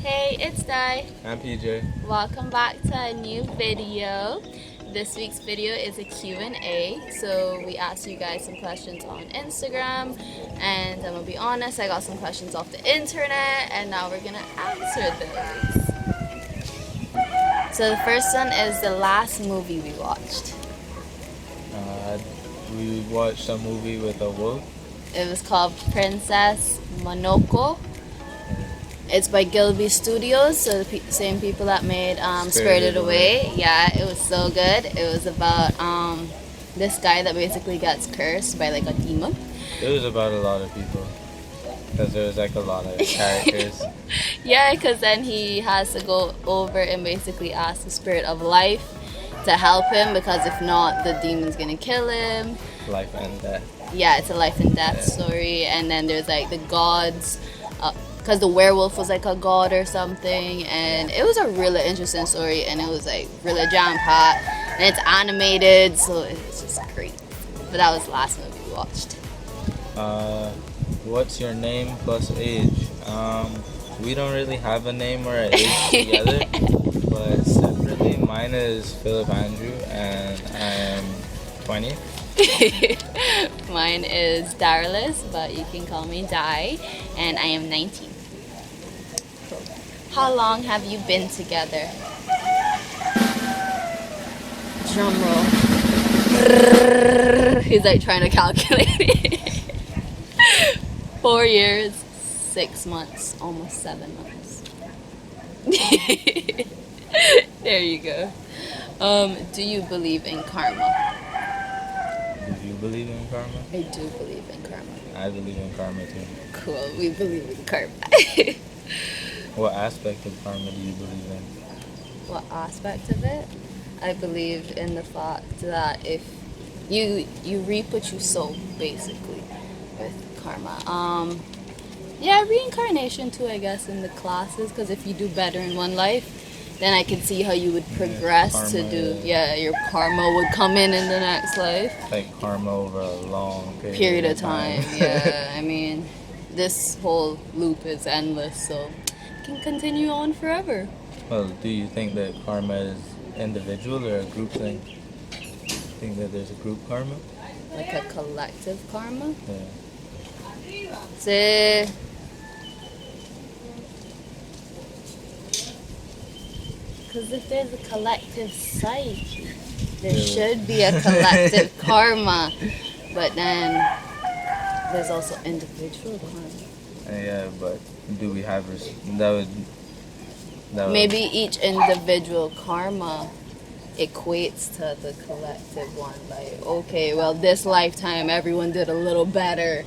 Hey, it's Dai. I'm PJ. Welcome back to a new video. This week's video is a Q&A. So we asked you guys some questions on Instagram, and I'm gonna be honest, I got some questions off the internet, and now we're gonna answer those. So the first one is the last movie we watched. Uh, we watched a movie with a wolf. It was called Princess Mononoke. It's by Gilby Studios, so the same people that made Spirited Away. Yeah, it was so good. It was about this guy that basically gets cursed by like a demon. It was about a lot of people because there was like a lot of characters. Yeah, because then he has to go over and basically ask the spirit of life to help him, because if not, the demon's gonna kill him. Life and death. Yeah, it's a life and death story. And then there's like the gods, because the werewolf was like a god or something, and it was a really interesting story, and it was like really jam-packed, and it's animated, so it's just great. But that was the last movie we watched. What's your name plus age? We don't really have a name or an age together, but separately, mine is Philip Andrew, and I am 20. Mine is Darlis, but you can call me Dai, and I am 19. Cool. How long have you been together? Drum roll. He's like trying to calculate it. 4 years, 6 months, almost 7 months. There you go. Do you believe in karma? Do you believe in karma? I do believe in karma. I believe in karma too. Cool, we believe in karma. What aspect of karma do you believe in? What aspect of it? I believe in the fact that if you reap what you sow, basically, with karma. Yeah, reincarnation too, I guess, in the classes, because if you do better in one life, then I can see how you would progress karma, to do, your karma would come in the next life. Like karma over a long Period of time. Yeah, I mean, this whole loop is endless, so it can continue on forever. Well, do you think that karma is individual or a group thing? Think that there's a group karma? Like a collective karma? Yeah. See, because if there's a collective psyche, there should be a collective karma. But then there's also individual karma. Yeah, but do we have that would Maybe each individual karma equates to the collective one. Like, okay, well, this lifetime everyone did a little better.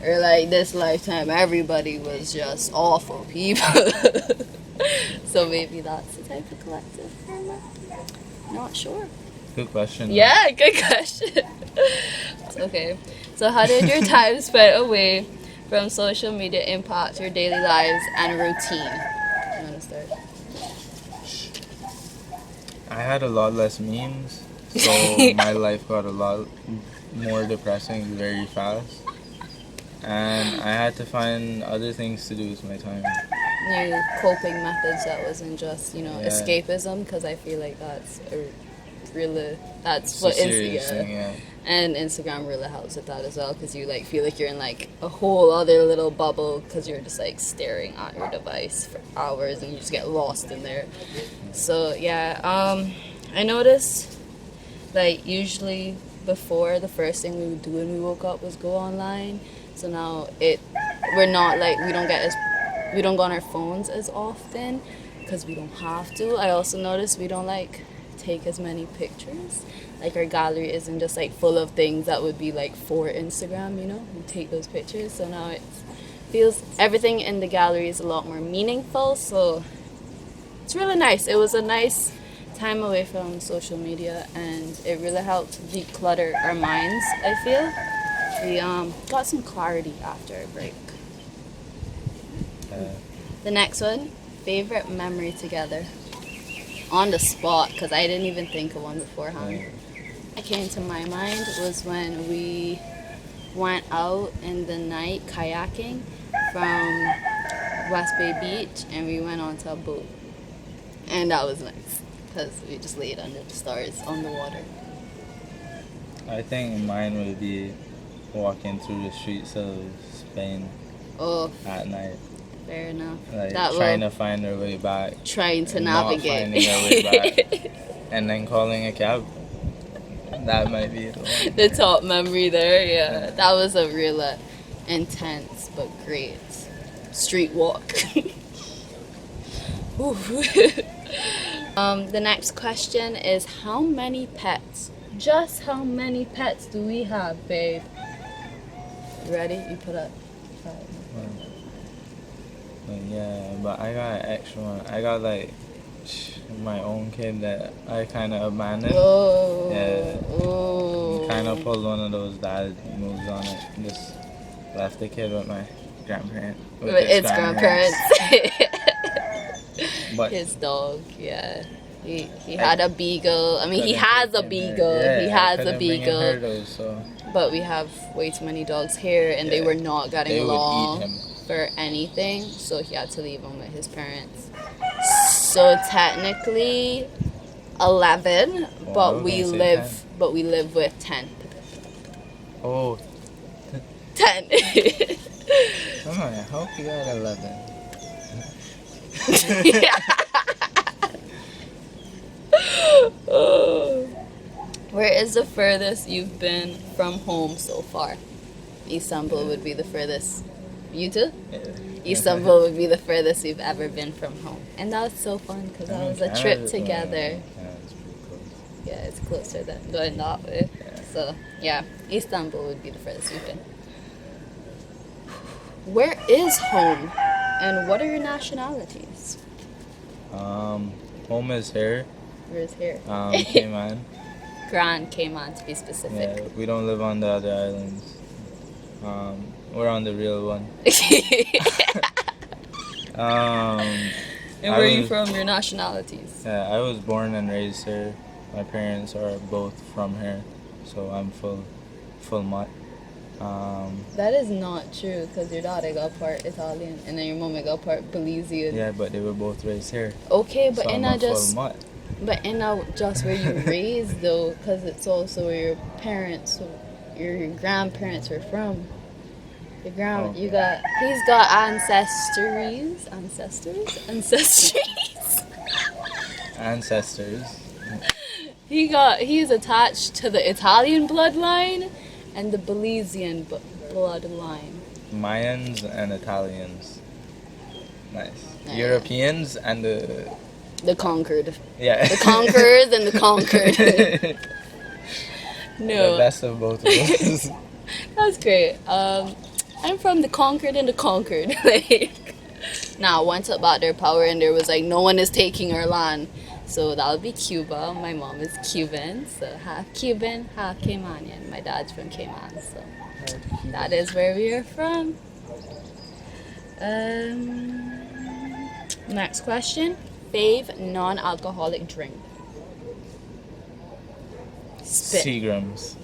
Or like this lifetime everybody was just awful people. So maybe that's the type of collective karma. Not sure. Good question. Yeah, good question. Okay. So how did your time spent away from social media impact your daily lives and routine? You want to start? I had a lot less memes, so my life got a lot more depressing very fast. And I had to find other things to do with my time. New coping methods that wasn't just, escapism, because I feel like that's what Thing, yeah. And Instagram really helps with that as well, because you like feel like you're in like a whole other little bubble, because you're just like staring at your device for hours and you just get lost in there. So yeah, I noticed like usually before, the first thing we would do when we woke up was go online. So now we don't go on our phones as often because we don't have to. I also noticed we don't like take as many pictures. Like our gallery isn't just like full of things that would be like for Instagram, we take those pictures. So now it feels everything in the gallery is a lot more meaningful. So it's really nice. It was a nice time away from social media, and it really helped declutter our minds, I feel. We got some clarity after a break. The next one, favorite memory together. On the spot, because I didn't even think of one beforehand. What came to my mind was when we went out in the night kayaking from West Bay Beach, and we went onto a boat. And that was nice, because we just laid under the stars on the water. I think mine would be walking through the streets of Spain Oh, at night. fair enough. Like That trying will- to find our way back. Trying to and not navigate. finding our way back. And then calling a cab. That might be the one. The top memory there, yeah. That was a real intense but great street walk. Ooh. The next question is, how many pets? Just how many pets do we have, babe? You ready? You put up 5. But yeah, but I got an extra one. I got like my own kid that I kind of abandoned. Oh. Yeah. Oh. Kind of pulled one of those dad moves on it. Just left the kid with my grandparent. With It's grandparents. But His dog, yeah. He had a beagle. I mean, he has a beagle. Yeah, he has a couldn't bring in beagle. her though, so But we have way too many dogs here, and they Yeah. were not getting they would along eat him. for anything. So he had to leave him with his parents. So technically 11, Well, I but was we gonna say live 10. but we live with 10. Oh, 10. come on, I hope you got 11. Oh. Where is the furthest you've been from home so far? Istanbul would be the furthest. You too? Yeah. Istanbul would be the furthest we've ever been from home. And that was so fun because that was a trip together. Yeah, it's pretty close. Yeah, it's closer than going that way. Yeah. So, yeah, Istanbul would be the furthest we've been. Where is home? And what are your nationalities? Home is here. Where is here? Cayman. Grand Cayman, to be specific. Yeah, we don't live on the other islands. We're on the real one. And where are you from, your nationalities? Yeah, I was born and raised here. My parents are both from here, so I'm full mutt. That is not true, because your dad got part Italian, and then your mom got part Belizean. Yeah, but they were both raised here. Okay, but so in I'm a a full just, mutt. but in a just where you raised though, because it's also where your parents, your grandparents are from. Your he's got ancestries. Ancestors. He's attached to the Italian bloodline and the Belizean bloodline. Mayans and Italians. Nice. Yeah. Europeans and The conquered. yeah. The conquerors and the conquered. The No, best of both worlds. that's great. I'm from the conquered and the conquered. Like, once about their power, and there was like, no one is taking our land. So that would be Cuba. My mom is Cuban, so half Cuban, half Caymanian. My dad's from Cayman, so that is where we are from. Next question. Fave non-alcoholic drink. Spit. Seagrams.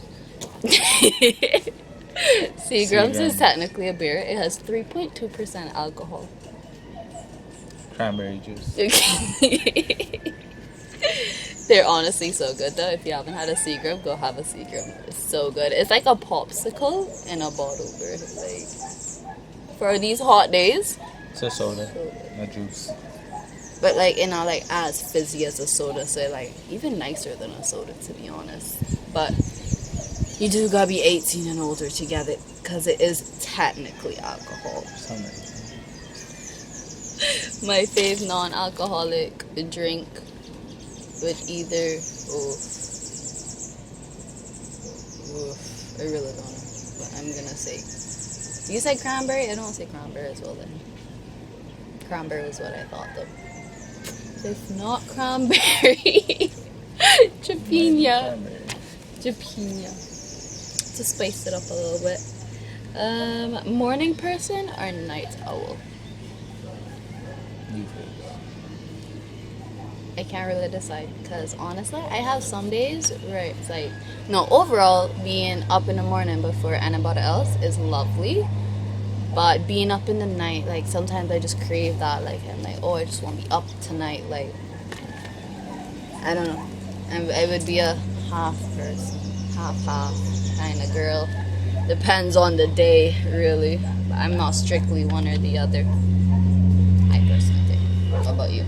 Seagram's is Seagram. technically a beer. It has 3.2% alcohol. Cranberry juice. They're honestly so good though. If you haven't had a Seagram, go have a Seagram. It's so good. It's like a popsicle in a bottle, bro. Like, for these hot days. It's a soda. So good. A juice. But like, not like as fizzy as a soda, so like even nicer than a soda, to be honest. But you do gotta be 18 and older to get it, because it is technically alcohol. Something. My fave non-alcoholic drink would either I really don't know, but I'm gonna say, you said cranberry? I don't say cranberry as well then. Cranberry was what I thought though. If not cranberry, Japina. Japina. To spice it up a little bit. Morning person or night owl? You feel. I can't really decide, because honestly, I have some days where it's like, no, overall, being up in the morning before anybody else is lovely. But being up in the night, like sometimes I just crave that. Like I'm like, oh, I just want to be up tonight. Like I don't know. I would be a half person, half kind of girl. Depends on the day, really. But I'm not strictly one or the other. I personally think. What about you?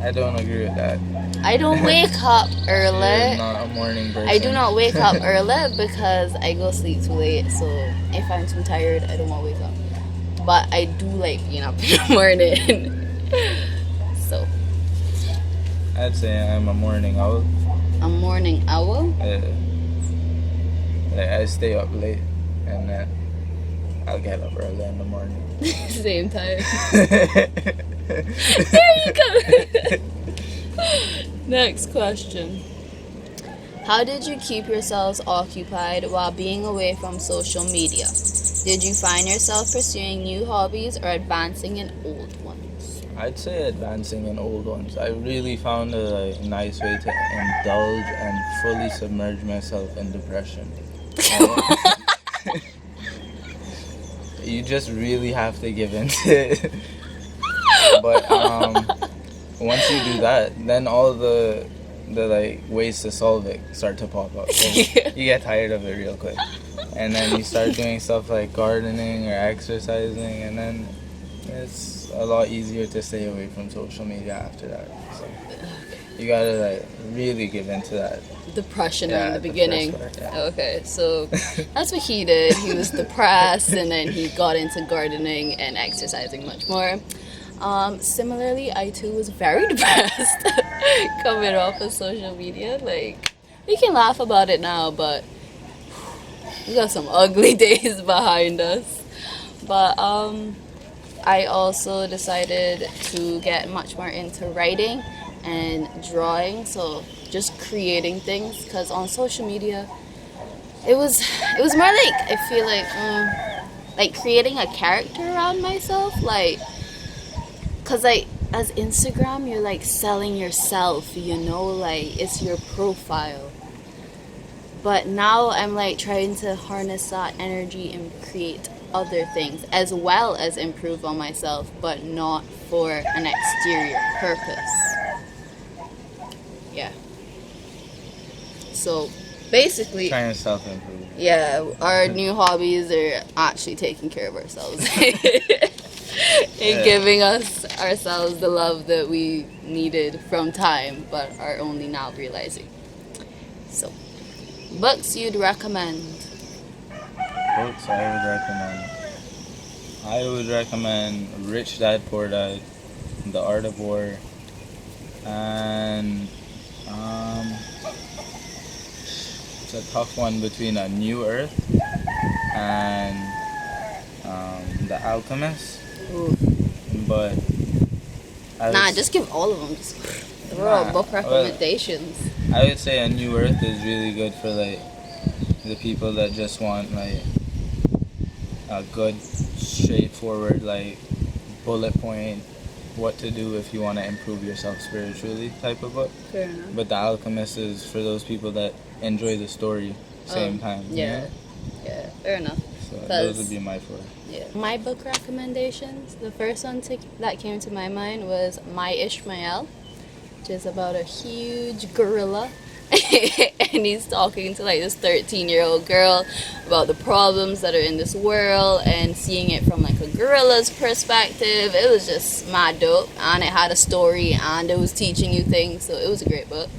I don't agree with that. I don't wake up early. You're not a morning person. I do not wake up early because I go sleep too late. So if I'm too tired, I don't want to wake up. But I do like being up in the morning. So. I'd say I'm a morning owl. A morning owl? Like I stay up late and then I'll get up early in the morning. Same time. There you go. Next question. How did you keep yourselves occupied while being away from social media? Did you find yourself pursuing new hobbies or advancing in old ones? I'd say advancing in old ones. I really found a nice way to indulge and fully submerge myself in depression. You just really have to give in to it. But once you do that, then all the like ways to solve it start to pop up. You get tired of it real quick, and then you start doing stuff like gardening or exercising, and then it's a lot easier to stay away from social media after that. So you gotta like really give into that depression in the beginning. Part, yeah. Okay, so that's what he did. He was depressed, and then he got into gardening and exercising much more. Similarly, I too was very depressed coming off of social media. Like, we can laugh about it now, but we got some ugly days behind us. But I also decided to get much more into writing and drawing, so just creating things, because on social media it was more like, I feel like creating a character around myself, like, because like as Instagram you're like selling yourself, you know, like it's your profile. But now I'm like trying to harness that energy and create other things as well as improve on myself, but not for an exterior purpose. Yeah. So basically, trying to self-improve. Yeah, our new hobbies are actually taking care of ourselves and giving ourselves the love that we needed from time, but are only now realizing. So, books you'd recommend? Books I would recommend Rich Dad Poor Dad, The Art of War, and it's a tough one between A New Earth and The Alchemist. Ooh. But just give all of them. Just throw out book recommendations. I would say A New Earth is really good for like the people that just want like a good, straightforward, like bullet point, what to do if you want to improve yourself spiritually type of book. Fair enough. But The Alchemist is for those people that enjoy the story same time. Yeah. You know? Yeah, fair enough. So those would be my four. Yeah. My book recommendations, the first one that came to my mind was My Ishmael, which is about a huge gorilla. And he's talking to like this 13-year-old girl about the problems that are in this world and seeing it from like a gorilla's perspective. It was just mad dope, and it had a story and it was teaching you things, so it was a great book.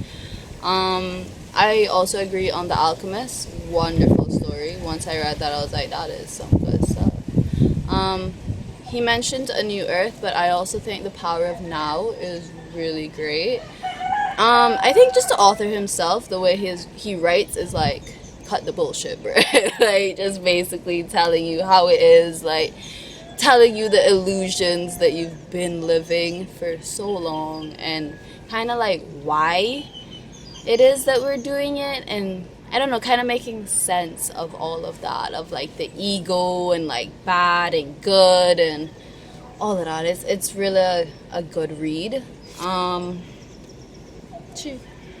I also agree on The Alchemist. Wonderful story. Once I read that, I was like, that is some good stuff. He mentioned A New Earth, but I also think The Power of Now is really great. I think just the author himself, the way he writes is like, cut the bullshit, bro. Like, just basically telling you how it is, like, telling you the illusions that you've been living for so long, and kind of like why it is that we're doing it, and I don't know, kind of making sense of all of that, of like the ego and like bad and good and all of that. It's really a good read.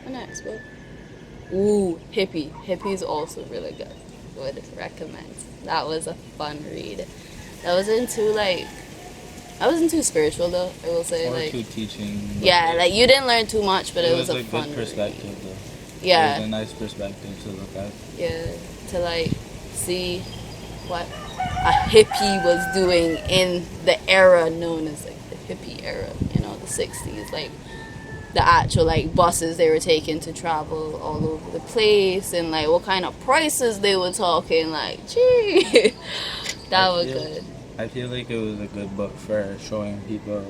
The next book. Ooh, Hippie. Hippie is also really good. Would recommend. That was a fun read. I wasn't too like, I wasn't too spiritual though. I will say Or like, too teaching. yeah, like you didn't learn too much, but it was a a fun good perspective though. Yeah. It was a nice perspective to look at. Yeah, to like see what a hippie was doing in the era known as like the hippie era, you know, the 60s, like the actual like buses they were taking to travel all over the place, and like what kind of prices they were talking, like gee. That was good. I feel like it was a good book for showing people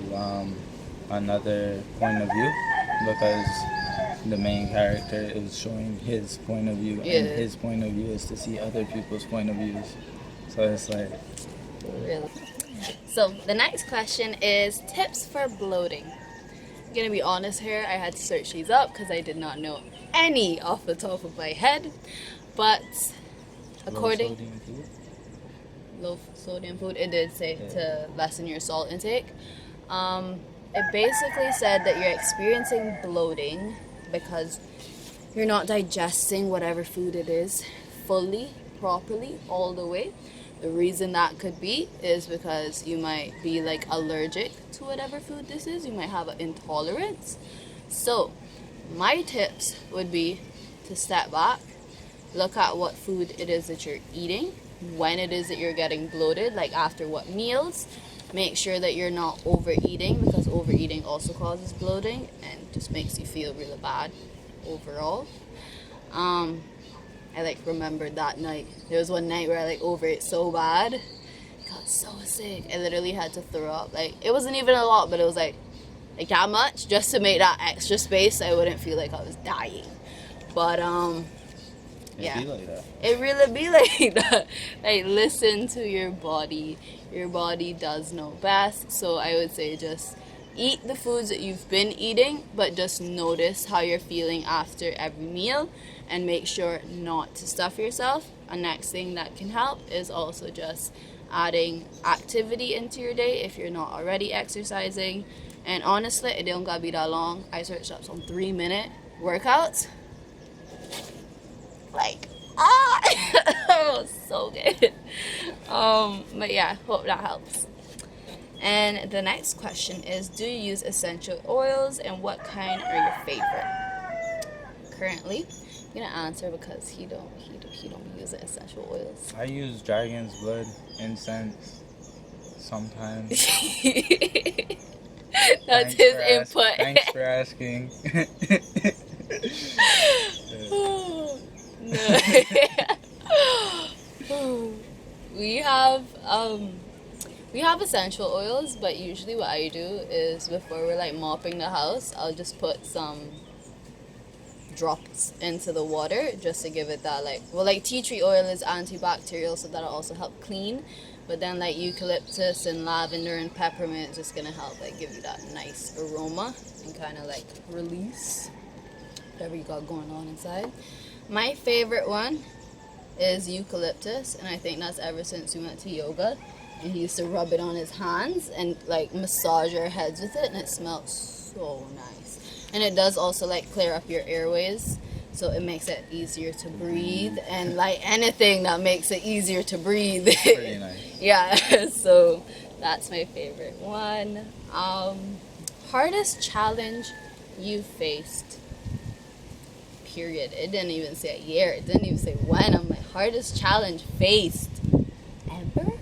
another point of view, because the main character is showing his point of view, Yeah. and his point of view is to see other people's point of views. So it's like, Really. So the next question is tips for bloating. I'm gonna be honest here, I had to search these up because I did not know any off the top of my head. But according low sodium food. Low sodium food, it did say to lessen your salt intake. It basically said that you're experiencing bloating because you're not digesting whatever food it is fully, properly, all the way. The reason that could be is because you might be like allergic to whatever food this is. You might have an intolerance. So, my tips would be to step back, look at what food it is that you're eating, when it is that you're getting bloated, like after what meals. Make sure that you're not overeating, because overeating also causes bloating and just makes you feel really bad overall. I like remembered that night. There was one night where I like overate so bad. Got so sick. I literally had to throw up. Like it wasn't even a lot, but it was like that much just to make that extra space so I wouldn't feel like I was dying. But yeah. It be like that. It really be like that. Like listen to your body. Your body does know best. So I would say just eat the foods that you've been eating, but just notice how you're feeling after every meal and make sure not to stuff yourself. A next thing that can help is also just adding activity into your day if you're not already exercising. And honestly, it don't gotta be that long. I searched up some 3-minute workouts. Like, oh, so good. But yeah, hope that helps. And the next question is, do you use essential oils, and what kind are your favorite? Currently, I'm gonna answer because he don't use the essential oils. I use dragon's blood, incense, sometimes. That's his input. Thanks for asking. We have essential oils, but usually what I do is before we're like mopping the house, I'll just put some drops into the water just to give it that like tea tree oil is antibacterial, so that'll also help clean. But then like eucalyptus and lavender and peppermint is just gonna help like give you that nice aroma and kind of like release whatever you got going on inside. My favorite one is eucalyptus, and I think that's ever since we went to yoga. And he used to rub it on his hands and like massage our heads with it, and it smells so nice. And it does also like clear up your airways, so it makes it easier to breathe. And like anything that makes it easier to breathe. Pretty nice. Yeah, so that's my favorite one. Hardest challenge you faced. Period. It didn't even say a year. It didn't even say when. I'm like, hardest challenge faced ever?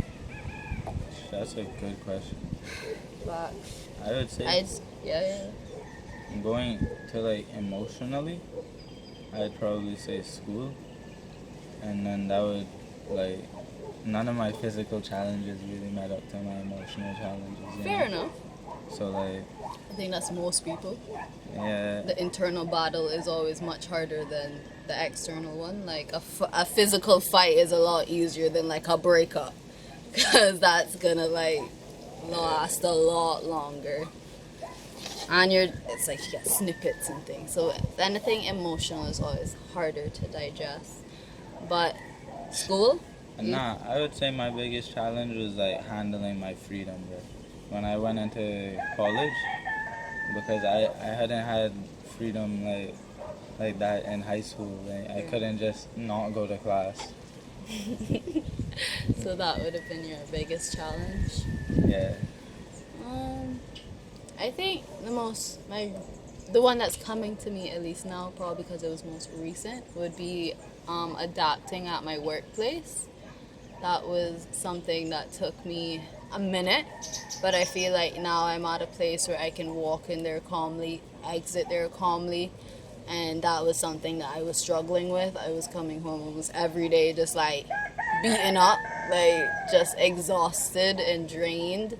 That's a good question. But I would say yeah. going to like emotionally, I'd probably say school. And then that would like, none of my physical challenges really met up to my emotional challenges. Fair enough. So like, I think that's most people. yeah. The internal battle is always much harder than the external one. Like a physical fight is a lot easier than like a breakup, because that's gonna like last a lot longer. And it's like you get snippets and things. So anything emotional is always harder to digest. But school? Nah, I would say my biggest challenge was like handling my freedom, bro. When I went into college, because I hadn't had freedom like that in high school. Like, I couldn't just not go to class. So that would have been your biggest challenge. Yeah. I think the one that's coming to me at least now, probably because it was most recent, would be adapting at my workplace. That was something that took me a minute, but I feel like now I'm at a place where I can walk in there calmly, exit there calmly, and that was something that I was struggling with. I was coming home almost every day just like beaten up, like just exhausted and drained.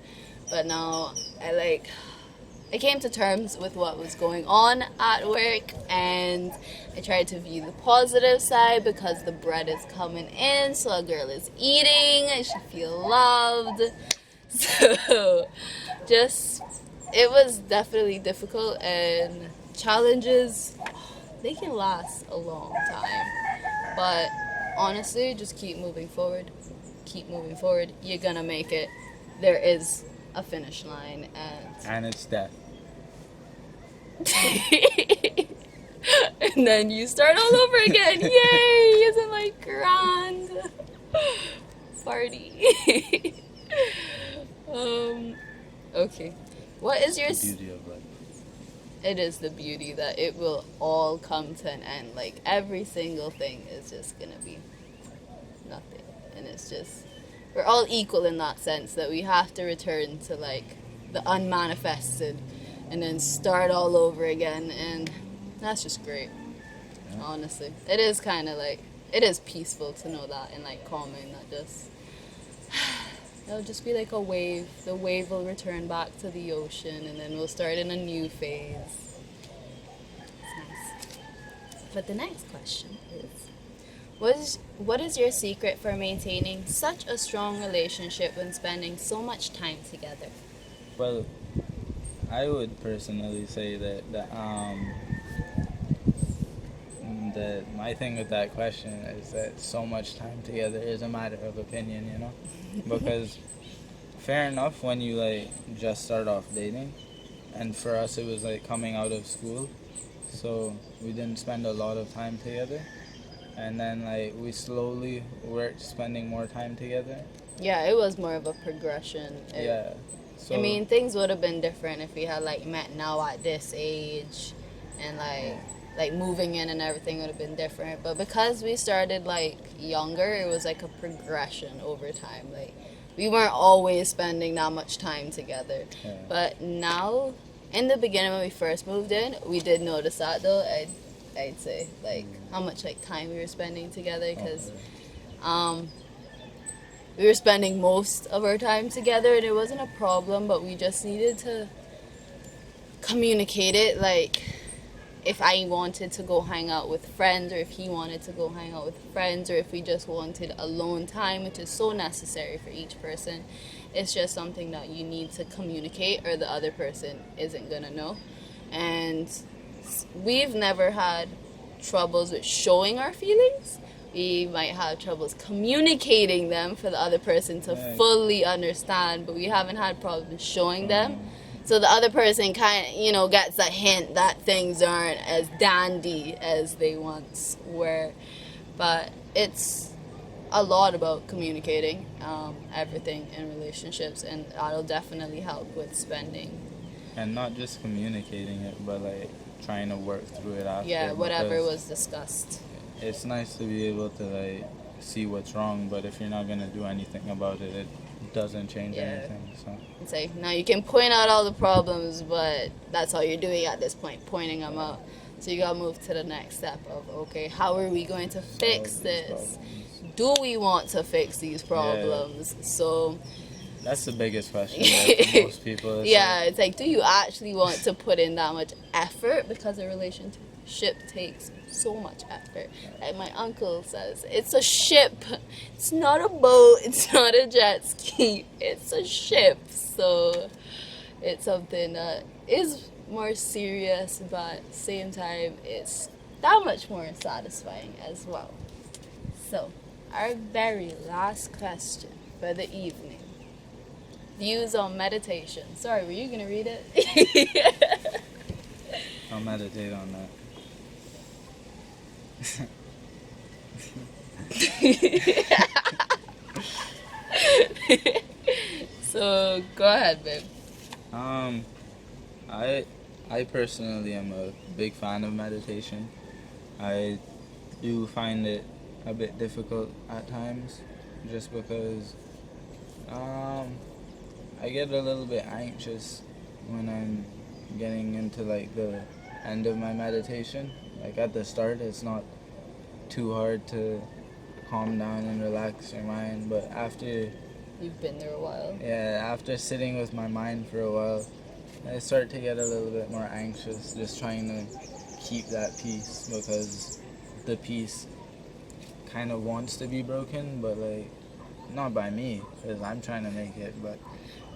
But now I came to terms with what was going on at work, and I tried to view the positive side because the bread is coming in, so a girl is eating and she feel loved. So just it was definitely difficult, and challenges, they can last a long time. But honestly, just keep moving forward. Keep moving forward. You're gonna make it. There is a finish line, And it's death. and then you start all over again. Yay! Isn't like grand party? Okay. What is your The beauty of life. It is the beauty that it will all come to an end. Like every single thing is just gonna be nothing, and it's just we're all equal in that sense that we have to return to like the unmanifested and then start all over again, and that's just great. Yeah. Honestly, it is kind of like it is peaceful to know that, and like calming that just it'll just be like a wave. The wave will return back to the ocean, and then we'll start in a new phase. It's nice. But the next question is, what is your secret for maintaining such a strong relationship when spending so much time together? Well, I would personally say that my thing with that question is that so much time together is a matter of opinion, you know? Because fair enough when you like just start off dating, and for us it was like coming out of school, so we didn't spend a lot of time together, and then like we slowly worked spending more time together. Yeah, it was more of a progression. Yeah. So I mean, things would have been different if we had like met now at this age, and like moving in and everything would have been different. But because we started like younger, it was like a progression over time. Like we weren't always spending that much time together. Yeah. But now, in the beginning when we first moved in, we did notice that though. I'd say like how much like time we were spending together, because we were spending most of our time together, and it wasn't a problem, but we just needed to communicate it. Like if I wanted to go hang out with friends, or if he wanted to go hang out with friends, or if we just wanted alone time, which is so necessary for each person. It's just something that you need to communicate, or the other person isn't gonna know. And we've never had troubles with showing our feelings. We might have troubles communicating them for the other person to fully understand, but we haven't had problems showing them. So the other person kind of, gets a hint that things aren't as dandy as they once were. But it's a lot about communicating everything in relationships, and that'll definitely help with spending. And not just communicating it, but like trying to work through it after. Yeah, whatever was discussed. It's nice to be able to like see what's wrong, but if you're not gonna do anything about it, it doesn't change anything. So It's like, now you can point out all the problems, but that's all you're doing at this point, pointing them out. So you gotta move to the next step of, okay, how are we going to fix this? Do we want to fix these problems? So that's the biggest question for most people. It's like, do you actually want to put in that much effort? Because a relationship takes so much effort. Like my uncle says, it's a ship. It's not a boat. It's not a jet ski. It's a ship. So it's something that is more serious, but at the same time, it's that much more satisfying as well. So our very last question for the evening. Views on meditation. Sorry, were you going to read it? I'll meditate on that. So go ahead, babe. I I personally am a big fan of meditation. I do find it a bit difficult at times, just because I get a little bit anxious when I'm getting into like the end of my meditation. Like at the start, it's not too hard to calm down and relax your mind, but after You've been there a while. after sitting with my mind for a while, I start to get a little bit more anxious, just trying to keep that peace, because the peace kind of wants to be broken, but like not by me, because I'm trying to make it, but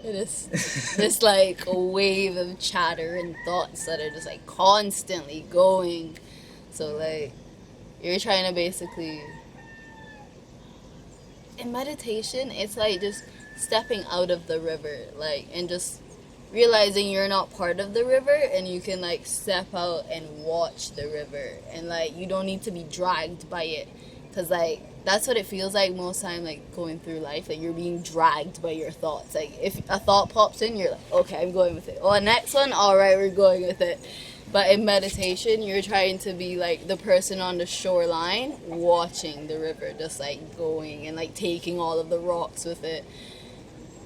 It is this like a wave of chatter and thoughts that are just like constantly going. So like you're trying to basically, in meditation, it's like just stepping out of the river, like, and just realizing you're not part of the river, and you can like step out and watch the river, and like you don't need to be dragged by it, because like that's what it feels like most time, like going through life, like you're being dragged by your thoughts. Like if a thought pops in, you're like, okay, I'm going with it. Oh, next one, all right, we're going with it. But in meditation, you're trying to be like the person on the shoreline watching the river just like going and like taking all of the rocks with it.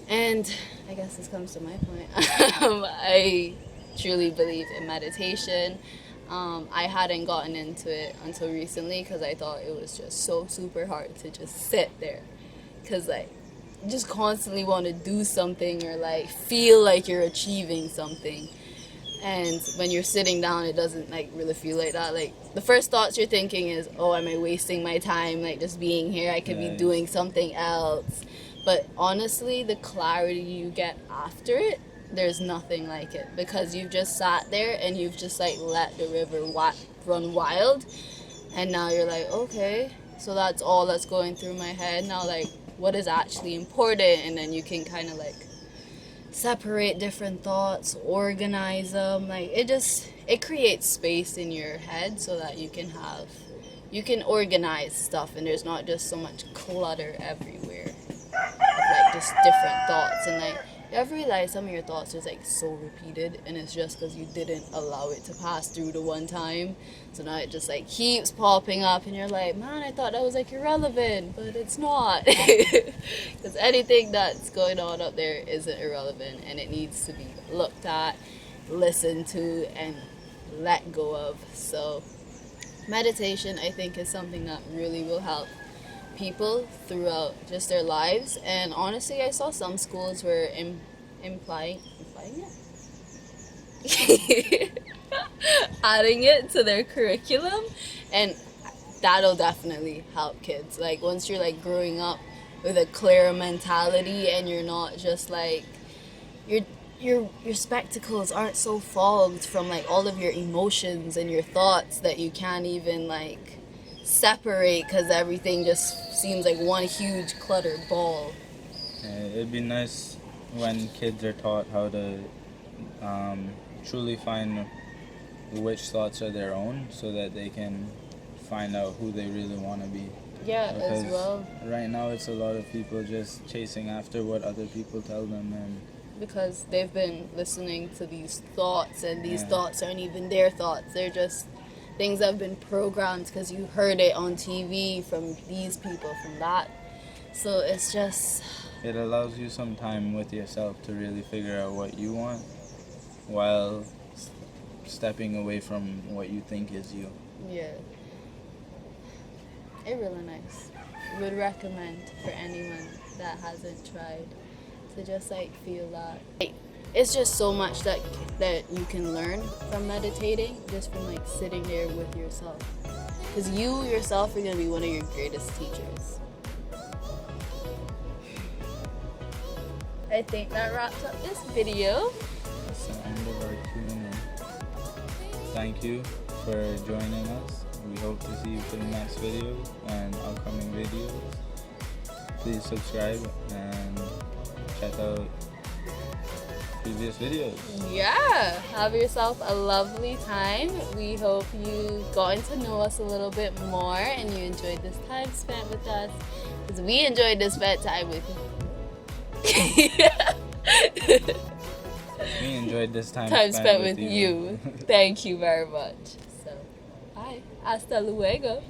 And I guess this comes to my point. I truly believe in meditation. I hadn't gotten into it until recently because I thought it was just so super hard to just sit there. Because like, you just constantly want to do something or like feel like you're achieving something. And when you're sitting down, it doesn't like really feel like that. Like the first thoughts you're thinking is, oh, am I wasting my time? Like just being here, I could be doing something else. But honestly, the clarity you get after it, there's nothing like it, because you've just sat there and you've just like let the river run wild, and now you're like, okay, so that's all that's going through my head now. Like, what is actually important? And then you can kind of like separate different thoughts, organize them. Like it creates space in your head so that you can organize stuff, and there's not just so much clutter everywhere of like just different thoughts. And like you ever realize some of your thoughts is like so repeated, and it's just because you didn't allow it to pass through the one time, so now it just like keeps popping up, and you're like, man, I thought that was like irrelevant, but it's not. Because anything that's going on up there isn't irrelevant, and it needs to be looked at, listened to, and let go of. So meditation, I think, is something that really will help people throughout just their lives. And honestly, I saw some schools were implying it adding it to their curriculum, and that'll definitely help kids. Like once you're like growing up with a clear mentality, and you're not just like your spectacles aren't so fogged from like all of your emotions and your thoughts that you can't even like separate, because everything just seems like one huge cluttered ball. It'd be nice when kids are taught how to truly find which thoughts are their own, so that they can find out who they really want to be. Yeah, Because as well. right now it's a lot of people just chasing after what other people tell them, and Because they've been listening to these thoughts, and these Yeah. thoughts aren't even their thoughts. They're just things that have been programmed because you heard it on TV from these people, from that. So it's just, it allows you some time with yourself to really figure out what you want, while stepping away from what you think is you. yeah. It's really nice. Would recommend for anyone that hasn't tried to just like feel that. Like, it's just so much that you can learn from meditating, just from like sitting there with yourself. Because you yourself are going to be one of your greatest teachers. I think that wraps up this video. That's the end of our Q&A. Thank you for joining us. We hope to see you for the next video and upcoming videos. Please subscribe and check out previous videos. Yeah, have yourself a lovely time. We hope you gotten to know us a little bit more and you enjoyed this time spent with us, because we enjoyed this spent time with you. We enjoyed this time Spent with you. Thank you very much. So, bye. Hasta luego.